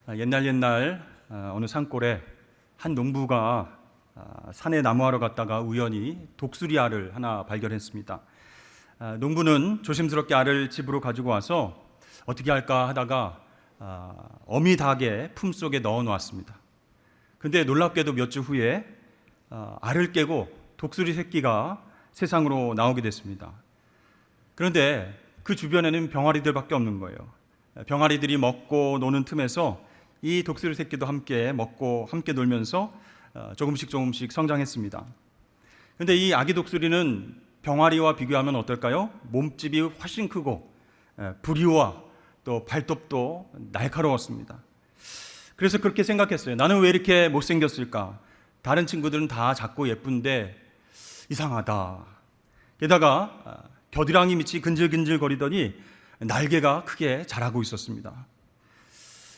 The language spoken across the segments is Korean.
옛날 어느 산골에 한 농부가 산에 나무하러 갔다가 우연히 독수리 알을 하나 발견했습니다. 농부는 조심스럽게 알을 집으로 가지고 와서 어떻게 할까 하다가 어미 닭의 품속에 넣어 놓았습니다. 근데 놀랍게도 몇 주 후에 알을 깨고 독수리 새끼가 세상으로 나오게 됐습니다. 그런데 그 주변에는 병아리들밖에 없는 거예요. 병아리들이 먹고 노는 틈에서 이 독수리 새끼도 함께 먹고 함께 놀면서 조금씩 성장했습니다. 그런데 이 아기 독수리는 병아리와 비교하면 어떨까요? 몸집이 훨씬 크고 부리와 또 발톱도 날카로웠습니다. 그래서 그렇게 생각했어요. 나는 왜 이렇게 못생겼을까? 다른 친구들은 다 작고 예쁜데 이상하다. 게다가 겨드랑이 밑이 근질근질 거리더니 날개가 크게 자라고 있었습니다.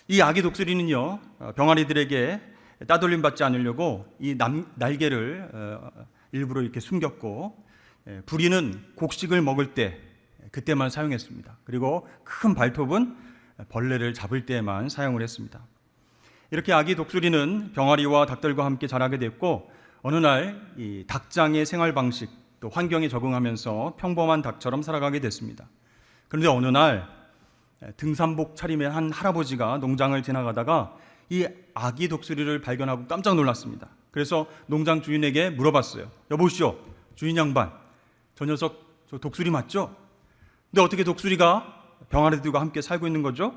이 아기 독수리는요, 병아리들에게 따돌림 받지 않으려고 이 날개를 일부러 이렇게 숨겼고, 부리는 곡식을 먹을 때 그때만 사용했습니다. 그리고 큰 발톱은 벌레를 잡을 때만 사용을 했습니다. 이렇게 아기 독수리는 병아리와 닭들과 함께 자라게 됐고, 어느 날 이 닭장의 생활 방식 또 환경에 적응하면서 평범한 닭처럼 살아가게 됐습니다. 그런데 어느 날 등산복 차림의 한 할아버지가 농장을 지나가다가 이 아기 독수리를 발견하고 깜짝 놀랐습니다. 그래서 농장 주인에게 물어봤어요. 여보시오, 주인 양반, 저 녀석 저 독수리 맞죠? 근데 어떻게 독수리가 병아리들과 함께 살고 있는 거죠?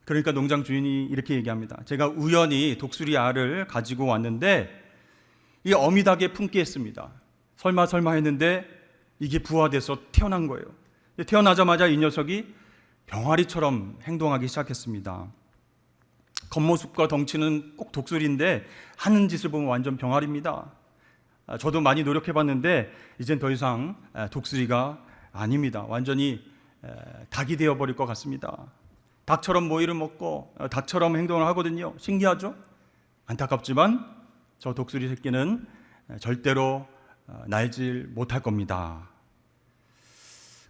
그러니까 농장 주인이 이렇게 얘기합니다. 제가 우연히 독수리 알을 가지고 왔는데 이 어미닭에 품기했습니다. 설마 했는데 이게 부화돼서 태어난 거예요. 태어나자마자 이 녀석이 병아리처럼 행동하기 시작했습니다. 겉모습과 덩치는 꼭 독수리인데 하는 짓을 보면 완전 병아리입니다. 저도 많이 노력해봤는데 이젠 더 이상 독수리가 아닙니다. 완전히 닭이 되어버릴 것 같습니다. 닭처럼 모이를 먹고 닭처럼 행동을 하거든요. 신기하죠? 안타깝지만 저 독수리 새끼는 절대로 날질 못할 겁니다.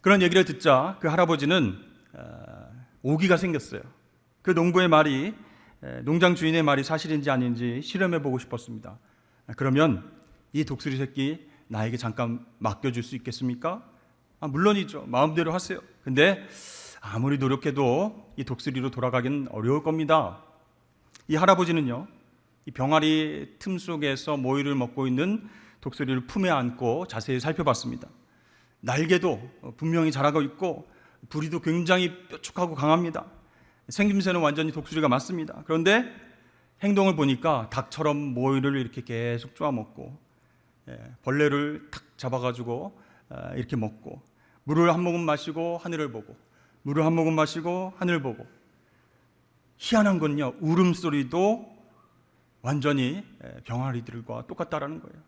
그런 얘기를 듣자 그 할아버지는 오기가 생겼어요. 그 농부의 말이, 농장 주인의 말이 사실인지 아닌지 실험해 보고 싶었습니다. 그러면 이 독수리 새끼 나에게 잠깐 맡겨줄 수 있겠습니까? 물론이죠. 마음대로 하세요. 근데 아무리 노력해도 이 독수리로 돌아가기는 어려울 겁니다. 이 할아버지는요, 이 병아리 틈 속에서 모이를 먹고 있는 독수리를 품에 안고 자세히 살펴봤습니다. 날개도 분명히 자라고 있고 부리도 굉장히 뾰족하고 강합니다. 생김새는 완전히 독수리가 맞습니다. 그런데 행동을 보니까 닭처럼 모이를 이렇게 계속 쪼아먹고 벌레를 탁 잡아가지고 이렇게 먹고 물을 한 모금 마시고 하늘을 보고 물을 한 모금 마시고 하늘을 보고 희한한 건요, 울음소리도 완전히 병아리들과 똑같다라는 거예요.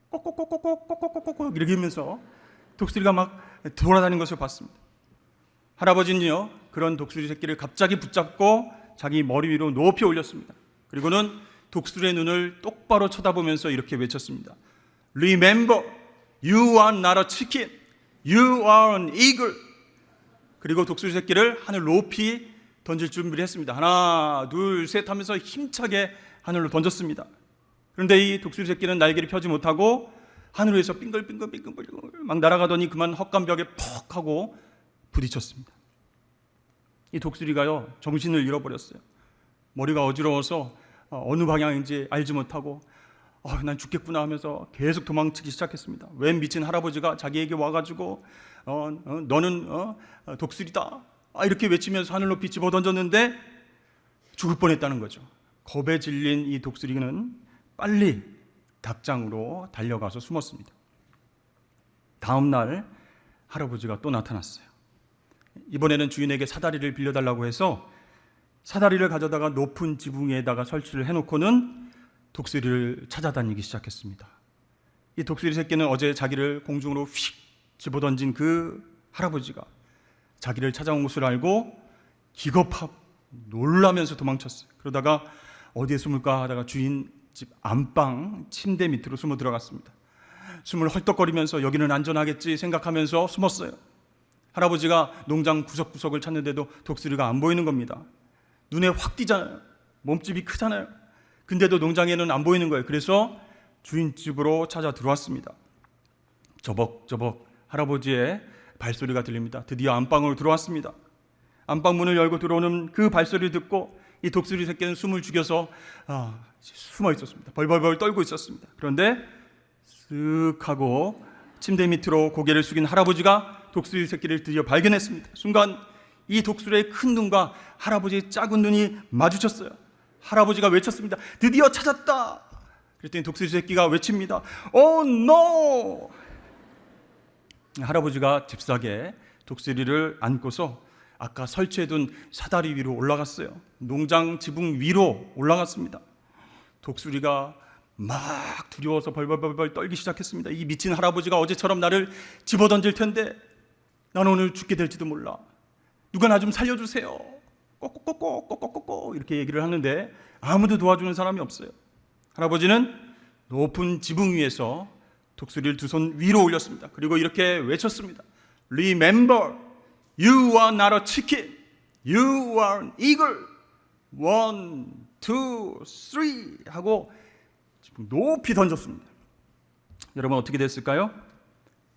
꼭꼭꼭꼭꼭꼭꼭꼭꼭 이렇게 하면서 독수리가 막 돌아다니는 것을 봤습니다. 할아버지는요, 그런 독수리 새끼를 갑자기 붙잡고 자기 머리 위로 높이 올렸습니다. 그리고는 독수리의 눈을 똑바로 쳐다보면서 이렇게 외쳤습니다. Remember, you are not a chicken, you are an eagle. 그리고 독수리 새끼를 하늘 높이 던질 준비를 했습니다. 하나, 둘, 셋 하면서 힘차게 하늘로 던졌습니다. 그런데 이 독수리 새끼는 날개를 펴지 못하고 하늘에서 빙글빙글 막 날아가더니 그만 헛간벽에 퍽 하고 부딪혔습니다. 이 독수리가요, 정신을 잃어버렸어요. 머리가 어지러워서 어느 방향인지 알지 못하고 난 죽겠구나 하면서 계속 도망치기 시작했습니다. 웬 미친 할아버지가 자기에게 와가지고 너는 독수리다 이렇게 외치면서 하늘 높이 집어던졌는데 죽을 뻔했다는 거죠. 겁에 질린 이 독수리는 빨리 닭장으로 달려가서 숨었습니다. 다음 날 할아버지가 또 나타났어요. 이번에는 주인에게 사다리를 빌려달라고 해서 사다리를 가져다가 높은 지붕 위에다가 설치를 해놓고는 독수리를 찾아다니기 시작했습니다. 이 독수리 새끼는 어제 자기를 공중으로 휙 집어던진 그 할아버지가 자기를 찾아온 것을 알고 기겁하고 놀라면서 도망쳤어요. 그러다가 어디에 숨을까 하다가 주인 집 안방 침대 밑으로 숨어 들어갔습니다. 숨을 헐떡거리면서 여기는 안전하겠지 생각하면서 숨었어요. 할아버지가 농장 구석구석을 찾는데도 독수리가 안 보이는 겁니다. 눈에 확 띄잖아요. 몸집이 크잖아요. 근데도 농장에는 안 보이는 거예요. 그래서 주인집으로 찾아 들어왔습니다. 저벅저벅 할아버지의 발소리가 들립니다. 드디어 안방으로 들어왔습니다. 안방 문을 열고 들어오는 그 발소리를 듣고 이 독수리 새끼는 숨을 죽여서 숨어 있었습니다. 벌벌벌 떨고 있었습니다. 그런데 쓱 하고 침대 밑으로 고개를 숙인 할아버지가 독수리 새끼를 드디어 발견했습니다. 순간 이 독수리의 큰 눈과 할아버지의 작은 눈이 마주쳤어요. 할아버지가 외쳤습니다. 드디어 찾았다. 그랬더니 독수리 새끼가 외칩니다. Oh no! 할아버지가 잽싸게 독수리를 안고서 아까 설치해둔 사다리 위로 올라갔어요. 농장 지붕 위로 올라갔습니다. 독수리가 막 두려워서 벌벌벌 떨기 시작했습니다. 이 미친 할아버지가 어제처럼 나를 집어던질 텐데 나는 오늘 죽게 될지도 몰라. 누가 나 좀 살려주세요. 꼬꼬꼬꼬꼬꼬꼬 이렇게 얘기를 하는데 아무도 도와주는 사람이 없어요. 할아버지는 높은 지붕 위에서 독수리를 두 손 위로 올렸습니다. 그리고 이렇게 외쳤습니다. Remember, you are not a chicken. You are an eagle. 1, 2, 3 하고 높이 던졌습니다. 여러분 어떻게 됐을까요?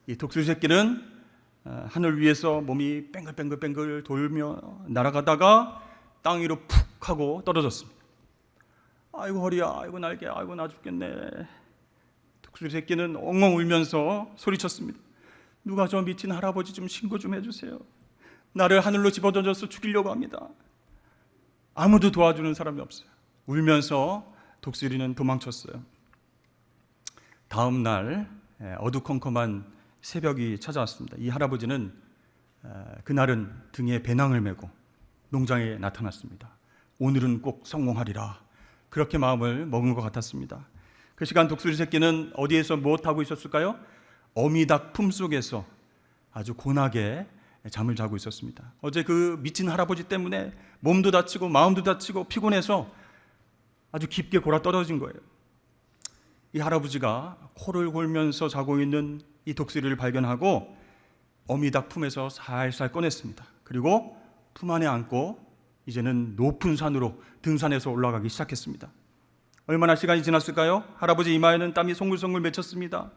이 독수리 새끼는 하늘 위에서 몸이 뱅글뱅글 돌며 날아가다가 땅 위로 푹 하고 떨어졌습니다. 아이고 허리야, 아이고 날개, 아이고 나 죽겠네. 독수리 새끼는 엉엉 울면서 소리쳤습니다. 누가 저 미친 할아버지 좀 신고 좀 해주세요. 나를 하늘로 집어던져서 죽이려고 합니다. 아무도 도와주는 사람이 없어요. 울면서 독수리는 도망쳤어요. 다음 날 어두컴컴한 새벽이 찾아왔습니다. 이 할아버지는 그날은 등에 배낭을 메고 농장에 나타났습니다. 오늘은 꼭 성공하리라. 그렇게 마음을 먹은 것 같았습니다. 그 시간 독수리 새끼는 어디에서 무엇하고 있었을까요? 어미닭 품속에서 아주 고나게 잠을 자고 있었습니다. 어제 그 미친 할아버지 때문에 몸도 다치고 마음도 다치고 피곤해서 아주 깊게 골아 떨어진 거예요. 이 할아버지가 코를 골면서 자고 있는 이 독수리를 발견하고 어미닭 품에서 살살 꺼냈습니다. 그리고 품 안에 안고 이제는 높은 산으로 등산해서 올라가기 시작했습니다. 얼마나 시간이 지났을까요? 할아버지 이마에는 땀이 송글송글 맺혔습니다.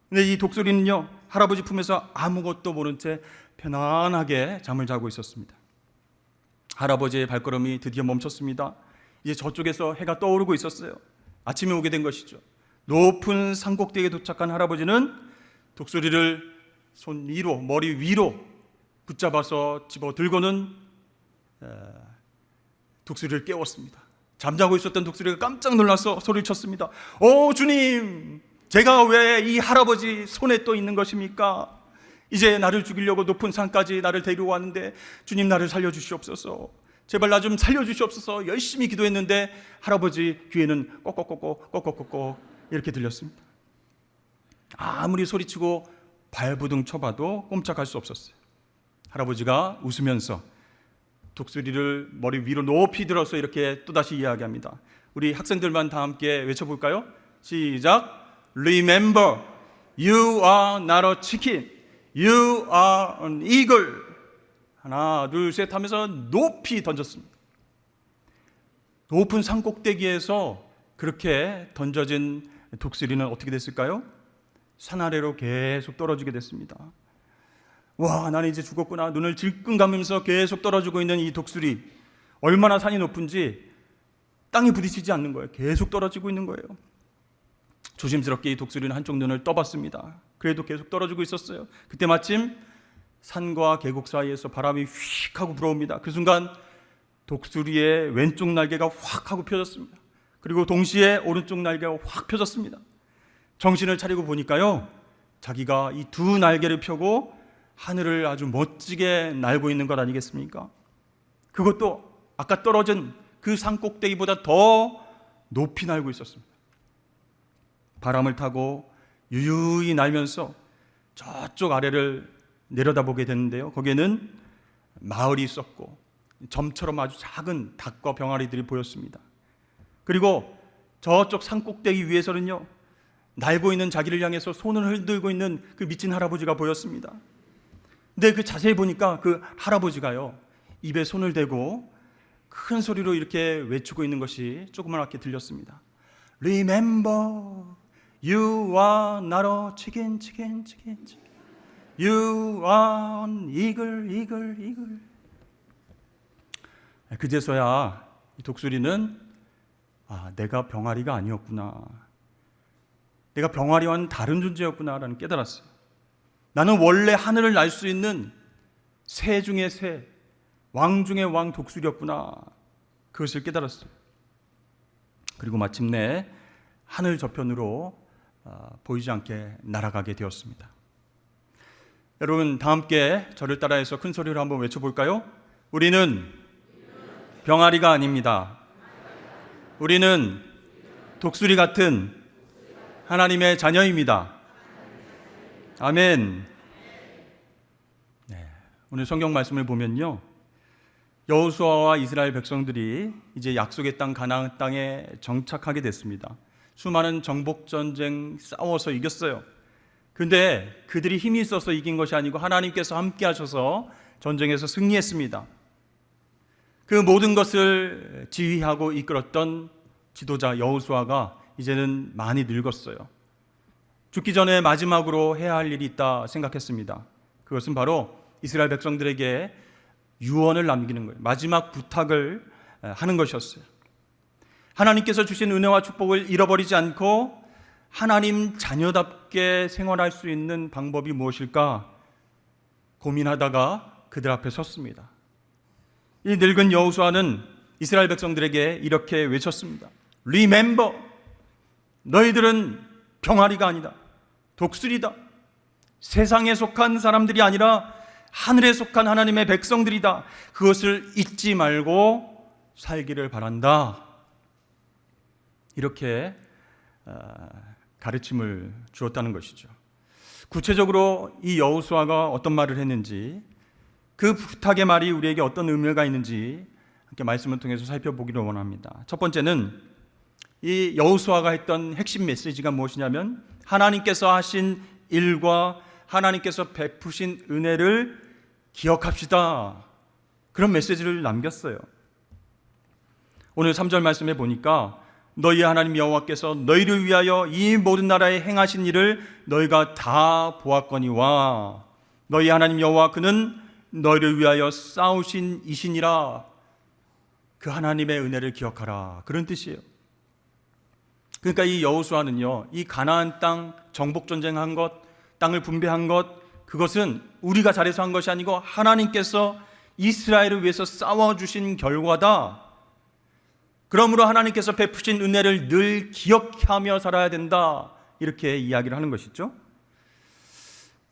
근데 이 독수리는요, 할아버지 품에서 아무것도 모른 채 편안하게 잠을 자고 있었습니다. 할아버지의 발걸음이 드디어 멈췄습니다. 이제 저쪽에서 해가 떠오르고 있었어요. 아침이 오게 된 것이죠. 높은 산꼭대기에 도착한 할아버지는 독수리를 손 위로, 머리 위로 붙잡아서 집어 들고는 독수리를 깨웠습니다. 잠자고 있었던 독수리가 깜짝 놀라서 소리를 쳤습니다. 오 주님, 제가 왜 이 할아버지 손에 또 있는 것입니까? 이제 나를 죽이려고 높은 산까지 나를 데리고 왔는데 주님 나를 살려주시옵소서. 제발 나 좀 살려주시옵소서. 열심히 기도했는데 할아버지 귀에는 꼬꼬꼬꼬 이렇게 들렸습니다. 아무리 소리치고 발부둥 쳐봐도 꼼짝할 수 없었어요. 할아버지가 웃으면서 독수리를 머리 위로 높이 들어서 이렇게 또다시 이야기합니다. 우리 학생들만 다 함께 외쳐볼까요? 시작. Remember, you are not a chicken. You are an eagle. 하나, 둘, 셋 하면서 높이 던졌습니다. 높은 산 꼭대기에서 그렇게 던져진 독수리는 어떻게 됐을까요? 산 아래로 계속 떨어지게 됐습니다. 와, 나는 이제 죽었구나. 눈을 질끈 감으면서 계속 떨어지고 있는 이 독수리. 얼마나 산이 높은지 땅에 부딪히지 않는 거예요. 계속 떨어지고 있는 거예요. 조심스럽게 이 독수리는 한쪽 눈을 떠봤습니다. 그래도 계속 떨어지고 있었어요. 그때 마침 산과 계곡 사이에서 바람이 휙 하고 불어옵니다. 그 순간 독수리의 왼쪽 날개가 확 하고 펴졌습니다. 그리고 동시에 오른쪽 날개가 확 펴졌습니다. 정신을 차리고 보니까요, 자기가 이 두 날개를 펴고 하늘을 아주 멋지게 날고 있는 것 아니겠습니까? 그것도 아까 떨어진 그 산 꼭대기보다 더 높이 날고 있었습니다. 바람을 타고 유유히 날면서 저쪽 아래를 내려다보게 됐는데요, 거기에는 마을이 있었고 점처럼 아주 작은 닭과 병아리들이 보였습니다. 그리고 저쪽 산 꼭대기 위에서는요, 날고 있는 자기를 향해서 손을 흔들고 있는 그 미친 할아버지가 보였습니다. 근데 그 자세히 보니까 그 할아버지가요, 입에 손을 대고 큰 소리로 이렇게 외치고 있는 것이 조그맣게 들렸습니다. Remember, you are not a chicken, chicken, chicken, chicken. You are an eagle, eagle, eagle. 그제서야 이 독수리는 내가 병아리가 아니었구나. 내가 병아리와는 다른 존재였구나라는 깨달았어요. 나는 원래 하늘을 날 수 있는 새 중의 새, 왕 중의 왕 독수리였구나. 그것을 깨달았어요. 그리고 마침내 하늘 저편으로 보이지 않게 날아가게 되었습니다. 여러분, 다 함께 저를 따라해서 큰 소리로 한번 외쳐볼까요? 우리는 병아리가 아닙니다. 우리는 독수리 같은 하나님의 자녀입니다. 아멘. 네, 오늘 성경 말씀을 보면요, 여호수아와 이스라엘 백성들이 이제 약속의 땅 가나안 땅에 정착하게 됐습니다. 수많은 정복 전쟁 싸워서 이겼어요. 근데 그들이 힘이 있어서 이긴 것이 아니고 하나님께서 함께 하셔서 전쟁에서 승리했습니다. 그 모든 것을 지휘하고 이끌었던 지도자 여호수아가 이제는 많이 늙었어요. 죽기 전에 마지막으로 해야 할 일이 있다 생각했습니다. 그것은 바로 이스라엘 백성들에게 유언을 남기는 거예요. 마지막 부탁을 하는 것이었어요. 하나님께서 주신 은혜와 축복을 잃어버리지 않고 하나님 자녀답게 생활할 수 있는 방법이 무엇일까 고민하다가 그들 앞에 섰습니다. 이 늙은 여호수아는 이스라엘 백성들에게 이렇게 외쳤습니다. Remember, 너희들은 병아리가 아니다. 독수리다. 세상에 속한 사람들이 아니라 하늘에 속한 하나님의 백성들이다. 그것을 잊지 말고 살기를 바란다. 이렇게 가르침을 주었다는 것이죠. 구체적으로 이 여호수아가 어떤 말을 했는지, 그 부탁의 말이 우리에게 어떤 의미가 있는지 함께 말씀을 통해서 살펴보기를 원합니다. 첫 번째는 이 여호수아가 했던 핵심 메시지가 무엇이냐면, 하나님께서 하신 일과 하나님께서 베푸신 은혜를 기억합시다. 그런 메시지를 남겼어요. 오늘 3절 말씀에 보니까 너희 하나님 여호와께서 너희를 위하여 이 모든 나라에 행하신 일을 너희가 다 보았거니와 너희 하나님 여호와 그는 너희를 위하여 싸우신 이시니라. 그 하나님의 은혜를 기억하라. 그런 뜻이에요. 그러니까 이 여호수아는요, 이 가나안 땅 정복 전쟁한 것, 땅을 분배한 것, 그것은 우리가 잘해서 한 것이 아니고 하나님께서 이스라엘을 위해서 싸워주신 결과다. 그러므로 하나님께서 베푸신 은혜를 늘 기억하며 살아야 된다. 이렇게 이야기를 하는 것이죠.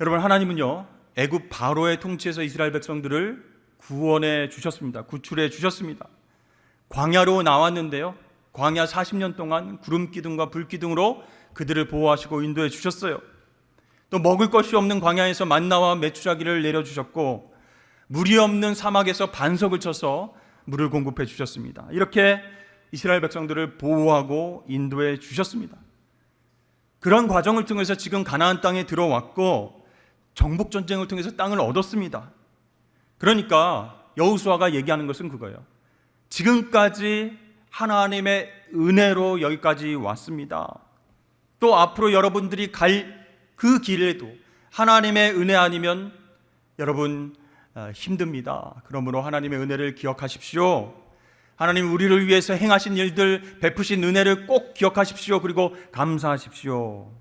여러분, 하나님은요, 애굽 바로의 통치에서 이스라엘 백성들을 구원해 주셨습니다. 구출해 주셨습니다. 광야로 나왔는데요, 광야 40년 동안 구름 기둥과 불 기둥으로 그들을 보호하시고 인도해 주셨어요. 또 먹을 것이 없는 광야에서 만나와 메추라기를 내려주셨고, 물이 없는 사막에서 반석을 쳐서 물을 공급해 주셨습니다. 이렇게 이스라엘 백성들을 보호하고 인도해 주셨습니다. 그런 과정을 통해서 지금 가나안 땅에 들어왔고 정복 전쟁을 통해서 땅을 얻었습니다. 그러니까 여호수아가 얘기하는 것은 그거예요. 지금까지 하나님의 은혜로 여기까지 왔습니다. 또 앞으로 여러분들이 갈 그 길에도 하나님의 은혜 아니면 여러분 힘듭니다. 그러므로 하나님의 은혜를 기억하십시오. 하나님 우리를 위해서 행하신 일들, 베푸신 은혜를 꼭 기억하십시오. 그리고 감사하십시오.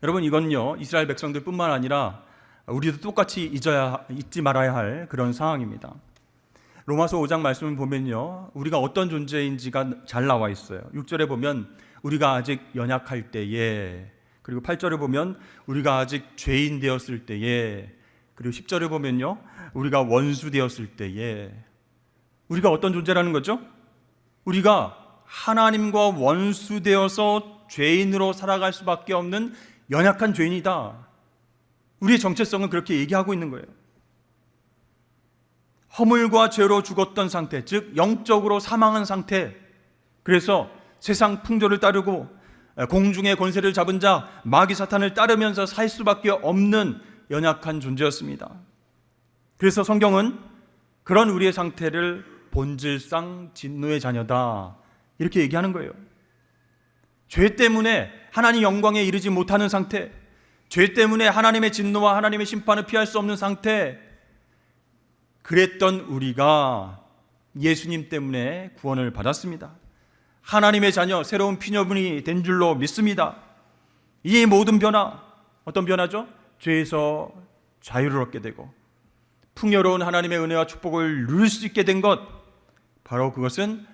여러분, 이건요, 이스라엘 백성들뿐만 아니라 우리도 똑같이 잊지 말아야 할 그런 상황입니다. 로마서 5장 말씀을 보면요, 우리가 어떤 존재인지가 잘 나와 있어요. 6절에 보면 우리가 아직 연약할 때에, 그리고 8절에 보면 우리가 아직 죄인 되었을 때에, 그리고 10절에 보면요, 우리가 원수 되었을 때에. 우리가 어떤 존재라는 거죠? 우리가 하나님과 원수 되어서 죄인으로 살아갈 수밖에 없는 연약한 죄인이다. 우리의 정체성은 그렇게 얘기하고 있는 거예요. 허물과 죄로 죽었던 상태, 즉 영적으로 사망한 상태. 그래서 세상 풍조를 따르고 공중의 권세를 잡은 자 마귀 사탄을 따르면서 살 수밖에 없는 연약한 존재였습니다. 그래서 성경은 그런 우리의 상태를 본질상 진노의 자녀다. 이렇게 얘기하는 거예요. 죄 때문에 하나님 영광에 이르지 못하는 상태, 죄 때문에 하나님의 진노와 하나님의 심판을 피할 수 없는 상태, 그랬던 우리가 예수님 때문에 구원을 받았습니다. 하나님의 자녀, 새로운 피조물이 된 줄로 믿습니다. 이 모든 변화, 어떤 변화죠? 죄에서 자유를 얻게 되고 풍요로운 하나님의 은혜와 축복을 누릴 수 있게 된 것, 바로 그것은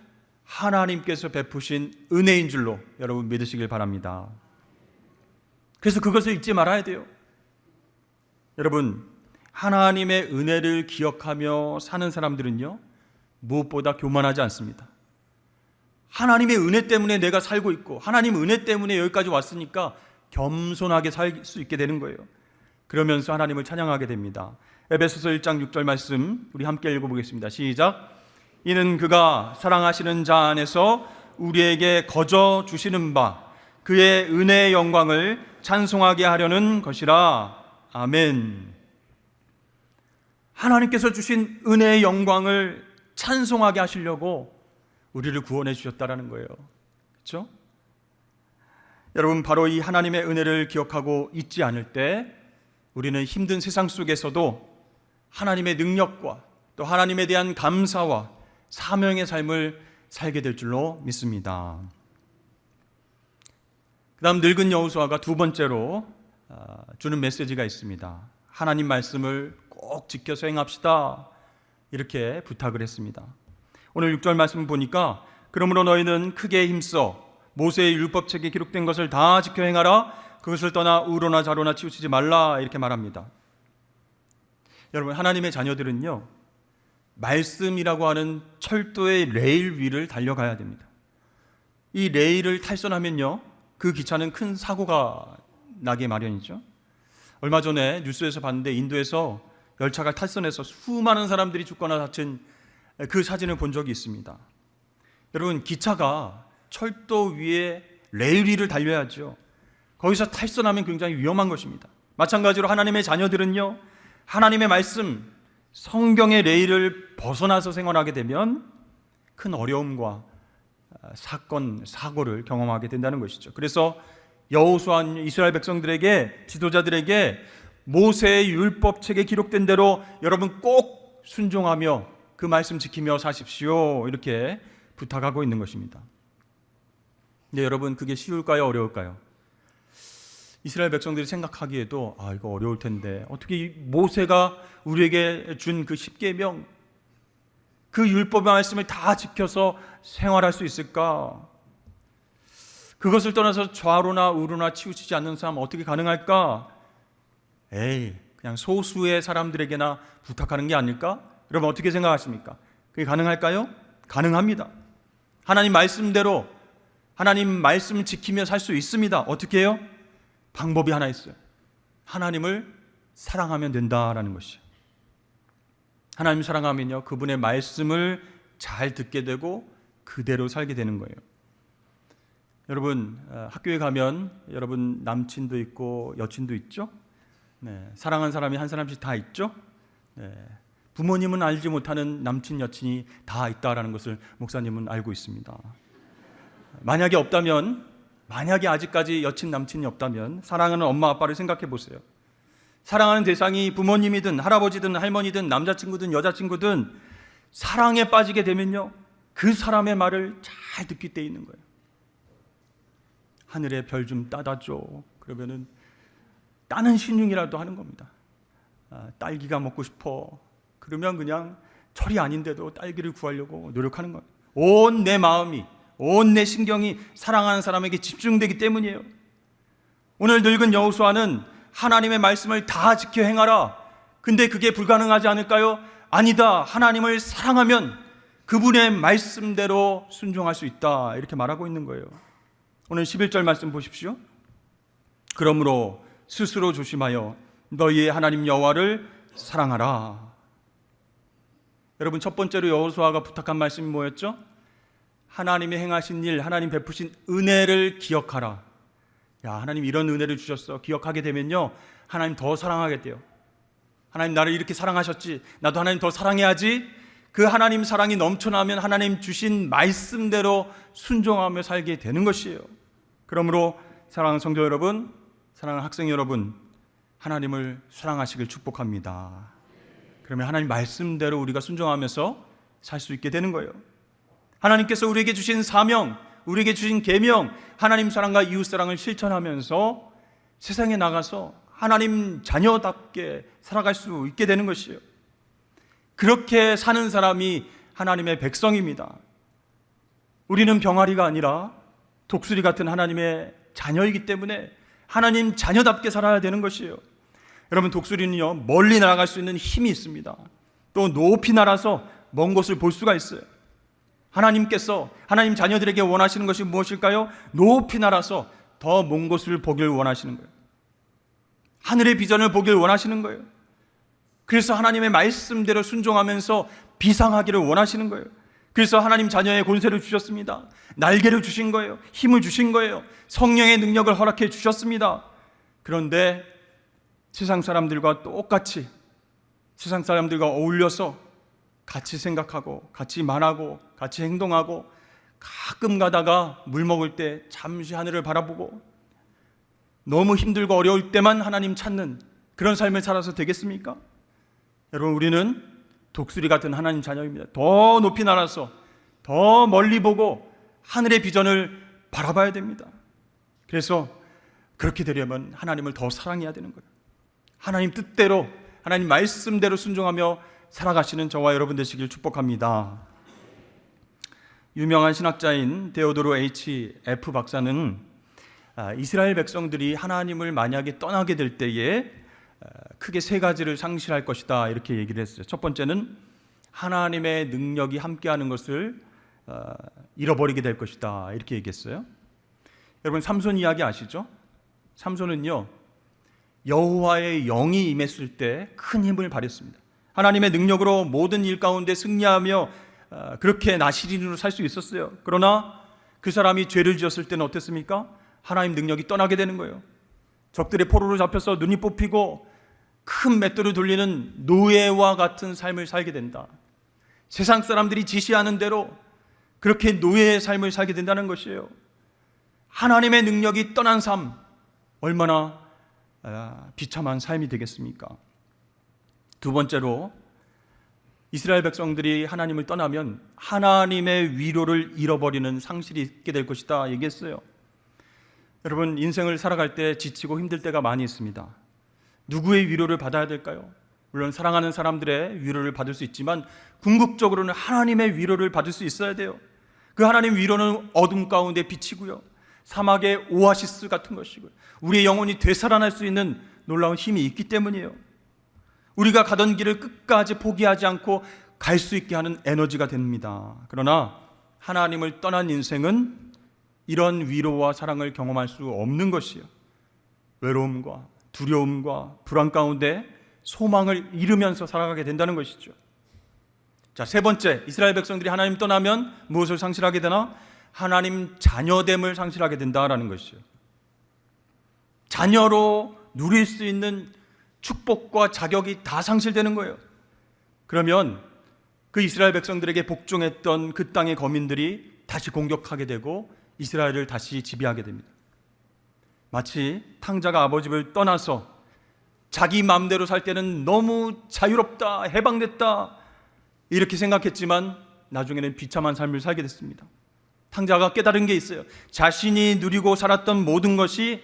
하나님께서 베푸신 은혜인 줄로 여러분 믿으시길 바랍니다. 그래서 그것을 잊지 말아야 돼요. 여러분, 하나님의 은혜를 기억하며 사는 사람들은요, 무엇보다 교만하지 않습니다. 하나님의 은혜 때문에 내가 살고 있고 하나님 은혜 때문에 여기까지 왔으니까 겸손하게 살 수 있게 되는 거예요. 그러면서 하나님을 찬양하게 됩니다. 에베소서 1장 6절 말씀 우리 함께 읽어보겠습니다. 시작. 이는 그가 사랑하시는 자 안에서 우리에게 거저 주시는 바 그의 은혜의 영광을 찬송하게 하려는 것이라. 아멘. 하나님께서 주신 은혜의 영광을 찬송하게 하시려고 우리를 구원해 주셨다라는 거예요. 그렇죠? 여러분, 바로 이 하나님의 은혜를 기억하고 잊지 않을 때 우리는 힘든 세상 속에서도 하나님의 능력과 또 하나님에 대한 감사와 사명의 삶을 살게 될 줄로 믿습니다. 그 다음 늙은 여호수아가 두 번째로 주는 메시지가 있습니다. 하나님 말씀을 꼭 지켜서 행합시다, 이렇게 부탁을 했습니다. 오늘 6절 말씀 보니까 그러므로 너희는 크게 힘써 모세의 율법책에 기록된 것을 다 지켜 행하라. 그것을 떠나 우로나 좌로나 치우치지 말라, 이렇게 말합니다. 여러분, 하나님의 자녀들은요, 말씀이라고 하는 철도의 레일 위를 달려가야 됩니다. 이 레일을 탈선하면요, 그 기차는 큰 사고가 나게 마련이죠. 얼마 전에 뉴스에서 봤는데 인도에서 열차가 탈선해서 수많은 사람들이 죽거나 다친 그 사진을 본 적이 있습니다. 여러분, 기차가 철도 위에 레일 위를 달려야죠. 거기서 탈선하면 굉장히 위험한 것입니다. 마찬가지로 하나님의 자녀들은요, 하나님의 말씀, 성경의 레일을 벗어나서 생활하게 되면 큰 어려움과 사건, 사고를 경험하게 된다는 것이죠. 그래서 여호수아 이스라엘 백성들에게, 지도자들에게 모세의 율법책에 기록된 대로 여러분 꼭 순종하며 그 말씀 지키며 사십시오, 이렇게 부탁하고 있는 것입니다. 근데 여러분, 그게 쉬울까요, 어려울까요? 이스라엘 백성들이 생각하기에도 이거 어려울 텐데 어떻게 이 모세가 우리에게 준 그 10계명, 그 율법의 말씀을 다 지켜서 생활할 수 있을까? 그것을 떠나서 좌로나 우로나 치우치지 않는 삶 어떻게 가능할까? 그냥 소수의 사람들에게나 부탁하는 게 아닐까? 여러분, 어떻게 생각하십니까? 그게 가능할까요? 가능합니다. 하나님 말씀대로 하나님 말씀을 지키며 살 수 있습니다. 어떻게 해요? 방법이 하나 있어요. 하나님을 사랑하면 된다라는 것이에요. 하나님 사랑하면요, 그분의 말씀을 잘 듣게 되고 그대로 살게 되는 거예요. 여러분, 학교에 가면 여러분 남친도 있고 여친도 있죠? 네, 사랑하는 사람이 한 사람씩 다 있죠? 네, 부모님은 알지 못하는 남친, 여친이 다 있다라는 것을 목사님은 알고 있습니다. 만약에 없다면, 만약에 아직까지 여친, 남친이 없다면 사랑하는 엄마, 아빠를 생각해 보세요. 사랑하는 대상이 부모님이든 할아버지든 할머니든 남자친구든 여자친구든 사랑에 빠지게 되면요, 그 사람의 말을 잘 듣기 때 있는 거예요. 하늘에 별 좀 따다 줘. 그러면은 따는 신용이라도 하는 겁니다. 딸기가 먹고 싶어. 그러면 그냥 철이 아닌데도 딸기를 구하려고 노력하는 거예요. 온 내 마음이, 온 내 신경이 사랑하는 사람에게 집중되기 때문이에요. 오늘 늙은 여호수아는 하나님의 말씀을 다 지켜 행하라. 근데 그게 불가능하지 않을까요? 아니다. 하나님을 사랑하면 그분의 말씀대로 순종할 수 있다, 이렇게 말하고 있는 거예요. 오늘 11절 말씀 보십시오. 그러므로 스스로 조심하여 너희의 하나님 여호와를 사랑하라. 여러분, 첫 번째로 여호수아가 부탁한 말씀이 뭐였죠? 하나님이 행하신 일, 하나님 베푸신 은혜를 기억하라. 하나님 이런 은혜를 주셨어. 기억하게 되면요, 하나님 더 사랑하게 돼요. 하나님 나를 이렇게 사랑하셨지, 나도 하나님 더 사랑해야지. 그 하나님 사랑이 넘쳐나면 하나님 주신 말씀대로 순종하며 살게 되는 것이에요. 그러므로 사랑하는 성도 여러분, 사랑하는 학생 여러분, 하나님을 사랑하시길 축복합니다. 그러면 하나님 말씀대로 우리가 순종하면서 살 수 있게 되는 거예요. 하나님께서 우리에게 주신 사명, 우리에게 주신 계명, 하나님 사랑과 이웃 사랑을 실천하면서 세상에 나가서 하나님 자녀답게 살아갈 수 있게 되는 것이에요. 그렇게 사는 사람이 하나님의 백성입니다. 우리는 병아리가 아니라 독수리 같은 하나님의 자녀이기 때문에 하나님 자녀답게 살아야 되는 것이에요. 여러분, 독수리는요, 멀리 날아갈 수 있는 힘이 있습니다. 또 높이 날아서 먼 곳을 볼 수가 있어요. 하나님께서 하나님 자녀들에게 원하시는 것이 무엇일까요? 높이 날아서 더 먼 곳을 보길 원하시는 거예요. 하늘의 비전을 보길 원하시는 거예요. 그래서 하나님의 말씀대로 순종하면서 비상하기를 원하시는 거예요. 그래서 하나님 자녀의 권세를 주셨습니다. 날개를 주신 거예요. 힘을 주신 거예요. 성령의 능력을 허락해 주셨습니다. 그런데 세상 사람들과 똑같이, 세상 사람들과 어울려서 같이 생각하고 같이 말하고 같이 행동하고, 가끔 가다가 물 먹을 때 잠시 하늘을 바라보고, 너무 힘들고 어려울 때만 하나님 찾는 그런 삶을 살아서 되겠습니까? 여러분, 우리는 독수리 같은 하나님 자녀입니다. 더 높이 날아서 더 멀리 보고 하늘의 비전을 바라봐야 됩니다. 그래서 그렇게 되려면 하나님을 더 사랑해야 되는 거예요. 하나님 뜻대로, 하나님 말씀대로 순종하며 살아가시는 저와 여러분 되시길 축복합니다. 유명한 신학자인 데오도르 H.F. 박사는 이스라엘 백성들이 하나님을 만약에 떠나게 될 때에 크게 세 가지를 상실할 것이다, 이렇게 얘기를 했어요. 첫 번째는 하나님의 능력이 함께하는 것을 잃어버리게 될 것이다, 이렇게 얘기했어요. 여러분, 삼손 이야기 아시죠? 삼손은요, 여호와의 영이 임했을 때 큰 힘을 발휘했습니다. 하나님의 능력으로 모든 일 가운데 승리하며 그렇게 나시린으로 살 수 있었어요. 그러나 그 사람이 죄를 지었을 때는 어땠습니까? 하나님 능력이 떠나게 되는 거예요. 적들의 포로로 잡혀서 눈이 뽑히고 큰 맷돌을 돌리는 노예와 같은 삶을 살게 된다. 세상 사람들이 지시하는 대로 그렇게 노예의 삶을 살게 된다는 것이에요. 하나님의 능력이 떠난 삶, 얼마나 비참한 삶이 되겠습니까? 두 번째로, 이스라엘 백성들이 하나님을 떠나면 하나님의 위로를 잃어버리는 상실이 있게 될 것이다 얘기했어요. 여러분, 인생을 살아갈 때 지치고 힘들 때가 많이 있습니다. 누구의 위로를 받아야 될까요? 물론 사랑하는 사람들의 위로를 받을 수 있지만 궁극적으로는 하나님의 위로를 받을 수 있어야 돼요. 그 하나님 위로는 어둠 가운데 빛이고요, 사막의 오아시스 같은 것이고요, 우리의 영혼이 되살아날 수 있는 놀라운 힘이 있기 때문이에요. 우리가 가던 길을 끝까지 포기하지 않고 갈 수 있게 하는 에너지가 됩니다. 그러나 하나님을 떠난 인생은 이런 위로와 사랑을 경험할 수 없는 것이에요. 외로움과 두려움과 불안 가운데 소망을 잃으면서 살아가게 된다는 것이죠. 자, 세 번째, 이스라엘 백성들이 하나님 떠나면 무엇을 상실하게 되나? 하나님 자녀됨을 상실하게 된다라는 것이죠. 자녀로 누릴 수 있는 축복과 자격이 다 상실되는 거예요. 그러면 그 이스라엘 백성들에게 복종했던 그 땅의 거민들이 다시 공격하게 되고 이스라엘을 다시 지배하게 됩니다. 마치 탕자가 아버지 집을 떠나서 자기 마음대로 살 때는 너무 자유롭다, 해방됐다 이렇게 생각했지만 나중에는 비참한 삶을 살게 됐습니다. 탕자가 깨달은 게 있어요. 자신이 누리고 살았던 모든 것이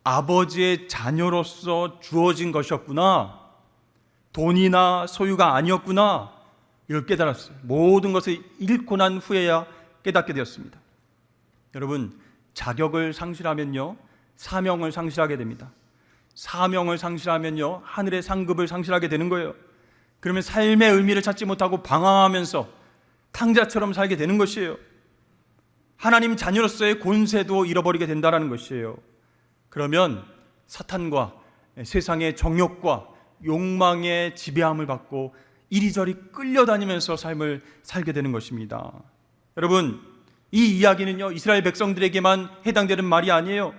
아버지의 자녀로서 주어진 것이었구나, 돈이나 소유가 아니었구나, 이걸 깨달았어요. 모든 것을 잃고 난 후에야 깨닫게 되었습니다. 여러분, 자격을 상실하면요, 사명을 상실하게 됩니다. 사명을 상실하면요, 하늘의 상급을 상실하게 되는 거예요. 그러면 삶의 의미를 찾지 못하고 방황하면서 탕자처럼 살게 되는 것이에요. 하나님 자녀로서의 권세도 잃어버리게 된다는 것이에요. 그러면 사탄과 세상의 정욕과 욕망의 지배함을 받고 이리저리 끌려다니면서 삶을 살게 되는 것입니다. 여러분, 이 이야기는요, 이스라엘 백성들에게만 해당되는 말이 아니에요.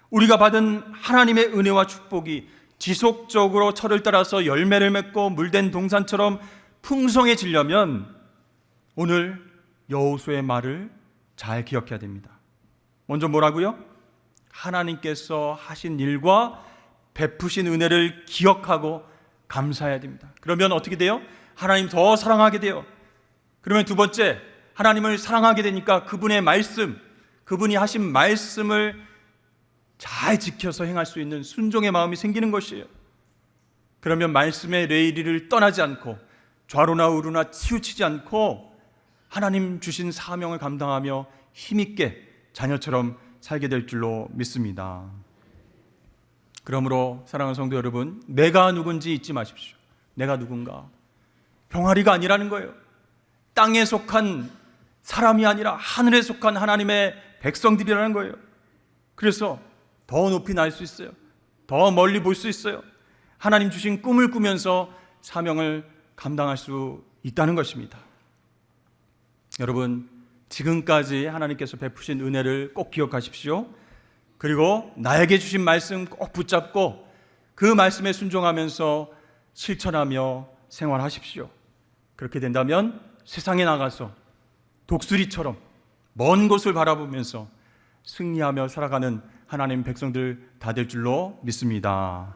우리가 받은 하나님의 은혜와 축복이 지속적으로 철을 따라서 열매를 맺고 물된 동산처럼 풍성해지려면 오늘 여호수아의 말을 잘 기억해야 됩니다. 먼저 뭐라고요? 하나님께서 하신 일과 베푸신 은혜를 기억하고 감사해야 됩니다. 그러면 어떻게 돼요? 하나님 더 사랑하게 돼요. 그러면 두 번째, 하나님을 사랑하게 되니까 그분의 말씀, 그분이 하신 말씀을 잘 지켜서 행할 수 있는 순종의 마음이 생기는 것이에요. 그러면 말씀의 레일을 떠나지 않고 좌로나 우로나 치우치지 않고 하나님 주신 사명을 감당하며 힘있게 자녀처럼 살게 될 줄로 믿습니다. 그러므로 사랑하는 성도 여러분, 내가 누군지 잊지 마십시오. 내가 누군가? 병아리가 아니라는 거예요. 땅에 속한 사람이 아니라 하늘에 속한 하나님의 백성들이라는 거예요. 그래서 더 높이 날 수 있어요. 더 멀리 볼 수 있어요. 하나님 주신 꿈을 꾸면서 사명을 감당할 수 있다는 것입니다. 여러분, 지금까지 하나님께서 베푸신 은혜를 꼭 기억하십시오. 그리고 나에게 주신 말씀 꼭 붙잡고 그 말씀에 순종하면서 실천하며 생활하십시오. 그렇게 된다면 세상에 나가서 독수리처럼 먼 곳을 바라보면서 승리하며 살아가는 하나님 백성들 다 될 줄로 믿습니다.